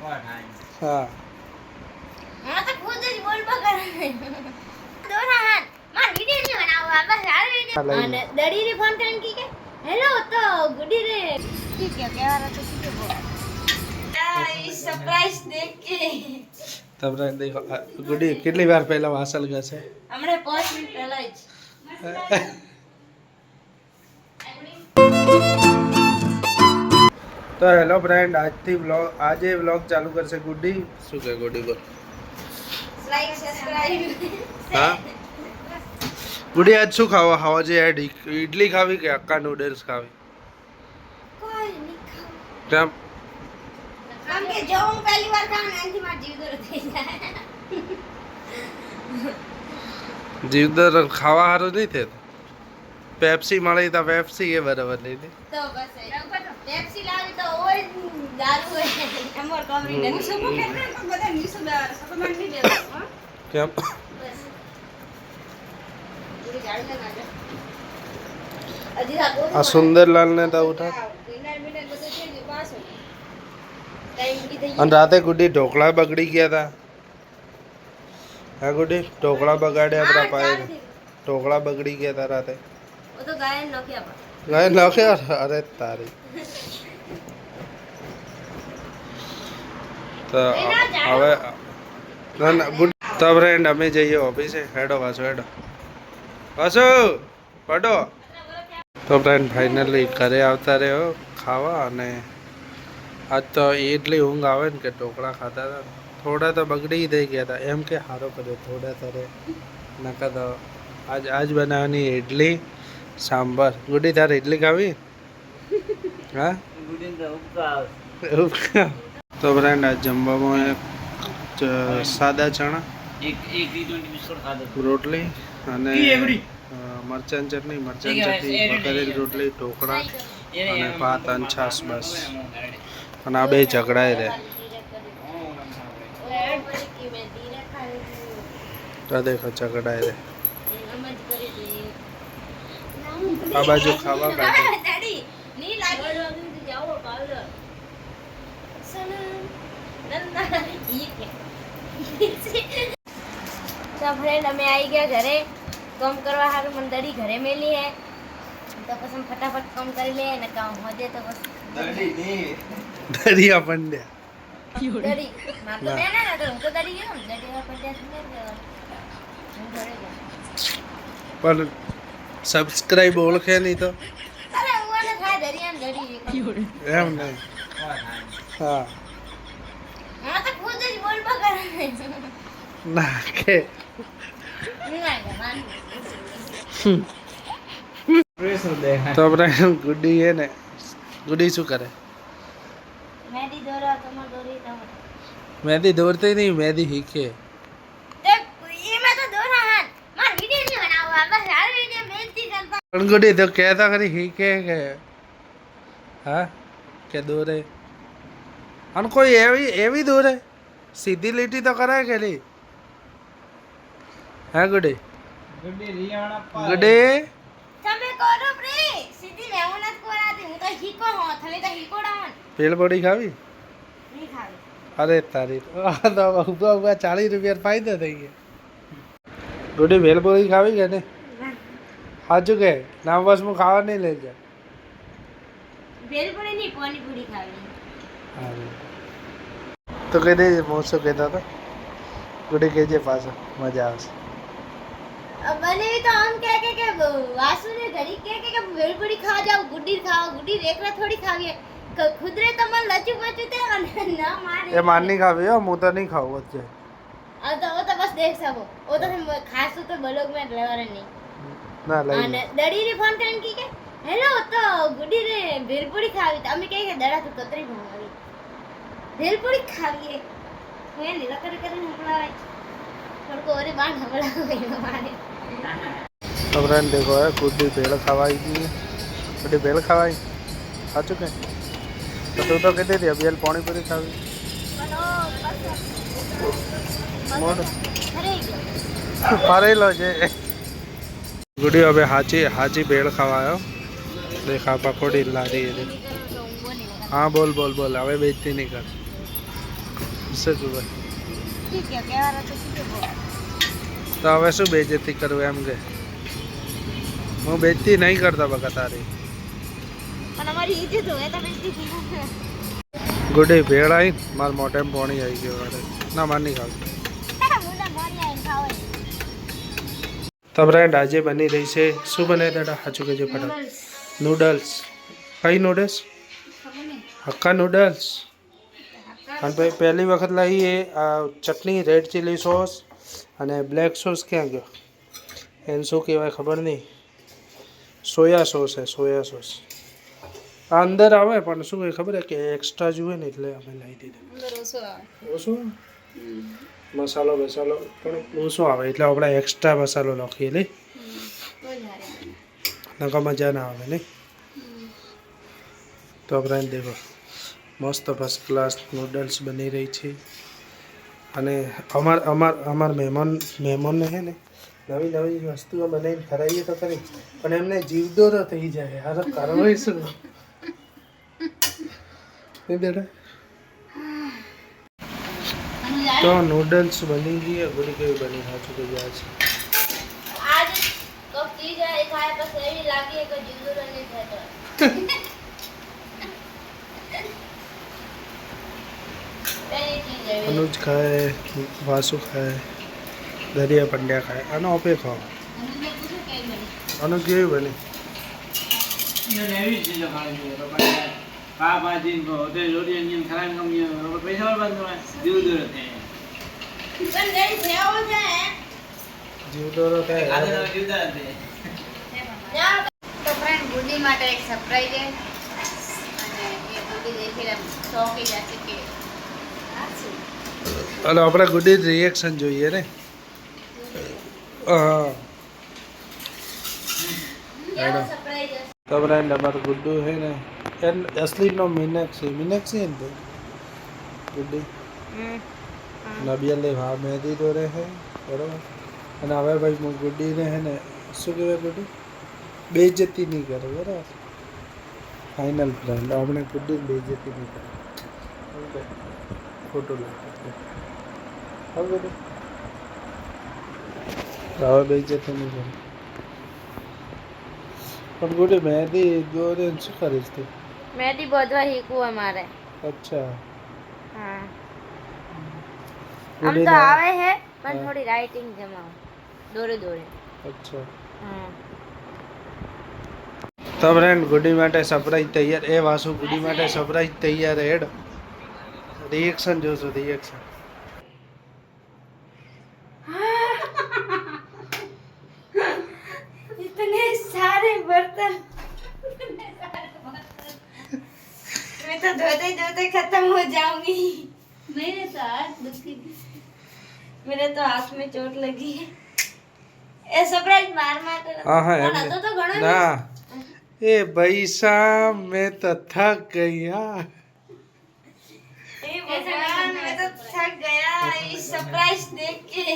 हाँ हाँ तो खुद ही बोल पकड़ दोनों हाथ मार वीडियो नहीं बनाऊंगा बस यार वीडियो અને ડડી ને ફોન કરીને કી કે હેલો તો ગુડી રે કી કે કેવા તો કી કે બોલ ગાઈસ સરપ્રાઈઝ દેખ કે તમને દેખો ગુડી કેટલી વાર પહેલા વાસલ ગશે હમણે 5 મિનિટ પહેલા જ તો હેલો ફ્રેન્ડ આજે વ્લોગ ચાલુ કરશે ગુડી શું કહે ગુડી બોલ લાઈક સબસ્ક્રાઇબ હા ગુડી આજ શું ખાવા છે યાર ઇડલી ખાવી કે અક્કા નૂડલ્સ ખાવી કોઈ નહીં ખાવ કેમ કેમ કે જો હું પહેલી વાર ખાઉં ને એનાથી મારો જીવ દૂર થઈ જાય જીવદર ખાવા હારું નહીં થતું પેપ્સી મળી તો પેપ્સી એ બરાબર લઈ લે તો બસ પેપ્સી લાવી તો ઓય દારૂ હે અમર કોમરી ને સબો કે બધા ની સબમાન ની દેવા હા કેમ બસ પૂરી ગાડી ના નાખે અજી આ આ સુંદરલાલ ને તો ઉઠા વિનર બધું છે ને પાછો ટાઈમ કી થઈ અને રાતે ગુડી ઢોકળા બગડી ગયા હતા હા ગુડી ઢોકળા બગાડ્યા આપણા પાયે ઢોકળા બગડી ગયા હતા રાતે ઓ તો ગાય નોખ્યા પણ ગાય નાખ્યા અરે તારી તો હવે ના ના ગુડ તો ફ્રેન્ડ અમે જઈએ ઓફિસે હેડો વાસો પડો તો ફ્રેન્ડ ફાઇનલી ઘરે આવતા રહ્યો ખાવા અને આજ તો એટલી ઊંઘ આવે ને કે ઢોકળા ખાતા હતા થોડા તો બગડી થઈ ગયા હતા એમ કે સારો કર્યો થોડા તરે નકા તો આજ બનાવવાની ઇડલી સાંભાર ગુડી તારે ઇડલી ખાવી હા તો ફ્રેન્ડ આજ જમવામાં સાદા ચણા રોટલી અને મરચાં ચટણી વઘારેલી રોટલી ઢોકળા અને ભાત અને છાશ બસ અને આ બે ઝઘડાય રહે તો દેખો ઝઘડાય રહે આ બાજુ ખાવા બાજુ દાડી ની લાગે જાઓ પાવડર तो फ्रेंड हमें आई गया घरे काम करवा हारू मन दड़ी घरे मेली है तो बस हम फटाफट काम कर ले न काम हो जाए तो बस દરિયા પંડ્યા दड़ी मां तो मैं ना तो हमको दड़ी है हम दड़ी और पंडित ने हम घरे गए પણ સબસ્ક્રાઇબ ઓળખે નહીં તો अरे वो ना था दरिया में दड़ी એમ નહીં હા हां तो खुद ही बोल पकड़ ના કે તો આપણે ગુડી હે ને ગુડી શું કરે मेहंदी दौरा तुम्हार दौरी तो મહેંદી દોરતી નહીં મહેંદી શીખે ये मैं तो दोनों हाथ मार वीडियो नहीं बनाऊंगा बस यार वीडियो मेहनती करता પણ ગુડી તો કહેતા ખરી શીખે કે હા કે દોરે અને કોઈ એવી દોરે સીધી લીટી તો કરાય કે નહીં હા ગુડી ગુડી તમે કરો પ્રે સીધી મેહુનત કોરાતી હું તો હીકો હો તમે તો હીકોડા હો ભેળ પડી ખાવી નહીં ખાવી અરે તારી આ તો ઉભા 40 રૂપિયા ફાયદો થઈ ગયા ગુડી ભેળ પડી ખાવી કે ને સાચું કે નામ બસ હું ખાવા નહીં લઈ જા ભેલ પડી નહીં પાણી પૂરી ખાવી તો કહી દેજે મોસો કહેતા હતા ગુડી કહેજે પાછો મજા આવશે अब बने तो हम के वासु ने घड़ी के भेल पूरी खा जाओ गुड्डी खाओ गुड्डी रेकरा थोड़ी खावी है खुद रे तो मन लचू बचू ते ना मारे એ માર નહીં ખાવી હો હું તો નહીં ખાવું વચ્ચે वो तो बस देख सको वो तो खास तो ब्लॉग में लेवारे नहीं ના લઈ અને ડડી ને ફોન કરીને કી કે હેલો તો ગુડી રે ભેલપુરી ખાવી તો અમે કહે કે દડા તો કતરી ભણવાની ભેલપુરી ખાવીએ હે ની રકડ કરીને હમણાં પડકો ઓરે બાણ હમણાં હોય મારે તો ફ્રેન્ડ દેખો હે ગુડી ભેળ ખવાઈ ગઈ ગુડી ભેળ ખવાઈ સાચું કે તો તું તો કહેતી હતી અભિયાલ પાણીપુરી ખાવી મોઢું અરે ગયો ફરેલો છે ગુડી હવે હાચી ભેળ ખવાયો દેખા પકોડી લારી हाँ बोल बोल बोल હવે બેજતી નહીં કર ગમશે જુએ. ઠીક છે કહેવાના તો કીધું બોલ. તો હવે શું બેજતી કરવું એમ કે હું બેજતી નહીં કરતા બકા તારી. પણ અમારી ઇજ્જત હોય તો બેસતી થઈ. ગુડી ભેળ આવી મારા મોઢેમાં પાણી આવી ગયું મારે ના માર નહીં ખાવ. મુના મોરી આઈને ખાવે. તો ફ્રેન્ડ આજે બની રહી છે શું બને દાદા સાચું કહેજો ફટાફટ. નૂડલ્સ. કઈ નૂડલ્સ? Hakka noodles. અને ભાઈ પહેલી વખત લાવીએ આ ચટણી રેડ ચીલી સોસ અને બ્લેક સોસ ક્યાં ગયો એને શું કહેવાય ખબર નહીં. સોયા સોસ છે સોયા સોસ. આ અંદર આવે પણ શું હોય ખબર કે એક્સ્ટ્રા જોઈએ ને એટલે અમે લાવી દીધું. ઓછું મસાલો બસાલો પણ ઓછો આવે એટલે આપણે એક્સ્ટ્રા મસાલો નાખીએ લે નકા મજા ના આવે ને. તો ફ્રેન્ડ દેખો મસ્ત ફર્સ્ટ ક્લાસ નૂડલ્સ બની રહી છે અને અમાર મહેમાનને છે ને નવી નવી વસ્તુઓ બનાવીને ખરાઈએ તો ખરી પણ એમને જીવદોરો થઈ જાય આ કરવું શું તો નૂડલ્સ બની ગઈ અગડી કેવી બની સાચું કે જાય છે. આજ તો ચીજ એ ખાય પછી એવી લાગી કે જીવદોરો નહીં થતો. પહેલી ચીજ એવી. અનુજ ખાય વાસુ ખાય દરિયા પંડ્યા ખાય આનો ઓપે ખાઓ. અનુજને પૂછો કેવી બની. અનુજ કેવી બની? પણ ગઈ સેવો છે જીવદોરો થાય તો ફ્રેન્ડ ગુડી માટે એક સરપ્રાઈઝ છે અને એ ગુડી દેખીને શોખ જ છે કે આ શું અને આપણે ગુડી રિએક્શન જોઈએ ને. હા કેવો સરપ્રાઈઝ છે. તો ફ્રેન્ડ અમારું ગુડ્ડુ છે ને એન અસલી નો મીનાક્ષી ને ગુડ્ડી નબિયલે હા મહેંદી દોરે છે બરોબર. અને હવે ભાઈ હું ગુડ્ડીને હે ને શું કહેવાય ગુડ્ડી બેઇજ્જતી નહીં કરે બરાબર. ફાઇનલ ફ્રેન્ડ આપણે ગુડ્ડી બેઇજ્જતી નહીં કરે ખોટું લાગે હવે ગુડ્ડી હવે બેઇજ્જતી નહીં કરે પણ ગુડ્ડી મહેંદી દોરે શું કરીશ તું? મહેંદી બોધવા શીખવું અમારે. અચ્છા હા આમ ગુડી તો ના- આવે હે પણ હા. થોડી રાઇટિંગ જમાવ દોરે દોરે. અચ્છા હા તો ફ્રેન્ડ ગુડી માટે સરપ્રાઈઝ તૈયાર એ વાસુ ગુડી માટે સરપ્રાઈઝ તૈયાર હેડ રિએક્શન જોશું રિએક્શન. इतने सारे बर्तन मैं तो धोते धोते खत्म हो जाऊंगी. मेरे तो हाथ दुखी मेरे तो हाथ में चोट लगी है. ए सरप्राइज मार मार कर હા હા પણ એમ હતો તો ઘણો ના એ પૈસા મેં તો થક ગયા. ए भगवान मैं तो थक गया इस सरप्राइज देख के.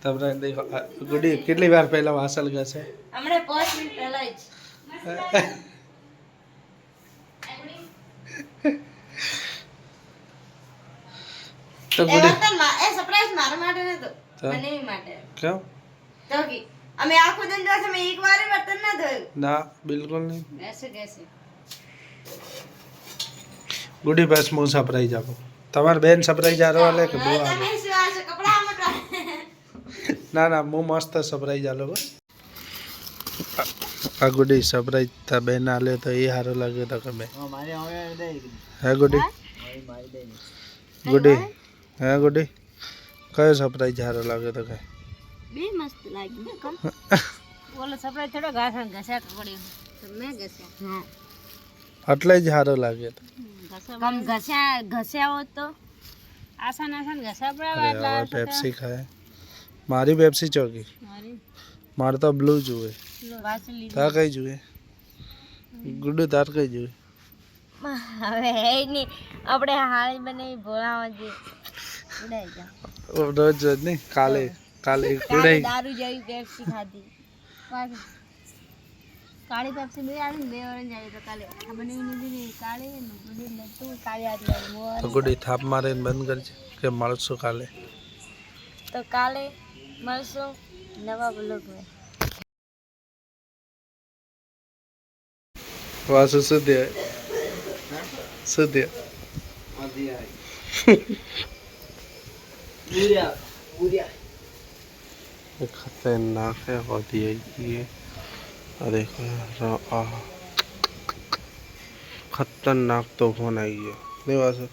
તમને દેખો ગુડી કેટલી વાર પહેલા વાસલ ગશે हमने 5 मिनट पहला જ તો એ ગુડી બર્તન એ સરપ્રાઈઝ મારા માટે નતો તો? મને માટે કેમ તો કે અમે આખો દિન દિવસ અમે એક વાર બર્તન ના ધોયું. ના બિલકુલ નહીં. ऐसे कैसे ગુડી બસ હું સરપ્રાઈઝ આપું તમારે બેન સરપ્રાઈઝ આરો આલે કે બહુ આલે? તમે શું આ છે કપડા મટવા. ના ના હું મસ્ત સરપ્રાઈઝ આલો બસ. આ ગુડી સરપ્રાઈઝ તા બેન આલે તો એ સારું લાગે તો ગમે હે ગુડી ગુડી હે ગુડી કયો સરપ્રાઈઝ સારો લાગે તો કઈ બે મસ્ત લાગી ને કમ ઓલો સરપ્રાઈઝ થોડો ઘસા પડ્યો તો મેં ઘસ્યા. હા એટલે જ સારો લાગે તો. કમ ઘસ્યા હોત તો આસાન આસાન ઘસા અરે પડ્યા હવે પેપ્સી ખાય મારી પેપ્સી ચોકી મારે તો બ્લુ જુએ તાર કઈ જુએ ગુડ્ડુ તાર કઈ જુએ? હવે એની આપણે હાળી બનાવી ભોળામાં જે ઉડાઈ જા. રોજ રોજ નહીં કાલે કાલે કાલે ઉડાઈ દારૂ જેવી પેપ્સી ખાધી કાળી પેપ્સી બે આવી ને 2 ઓરેન્જ આવી તો કાલે ખબર નહીં નીધી કાળી ને ગુડી ને તું કાળી આટલી મોર તો ગુડી થાપ મારીને બંધ કરજે કે મળશું કાલે. તો કાલે મળશું નવા બ્લોગમાં. વાસુ સુધી સુધી खतरनाक है होती है ये. देखो खतरनाक तूफान आई है नहीं वासु.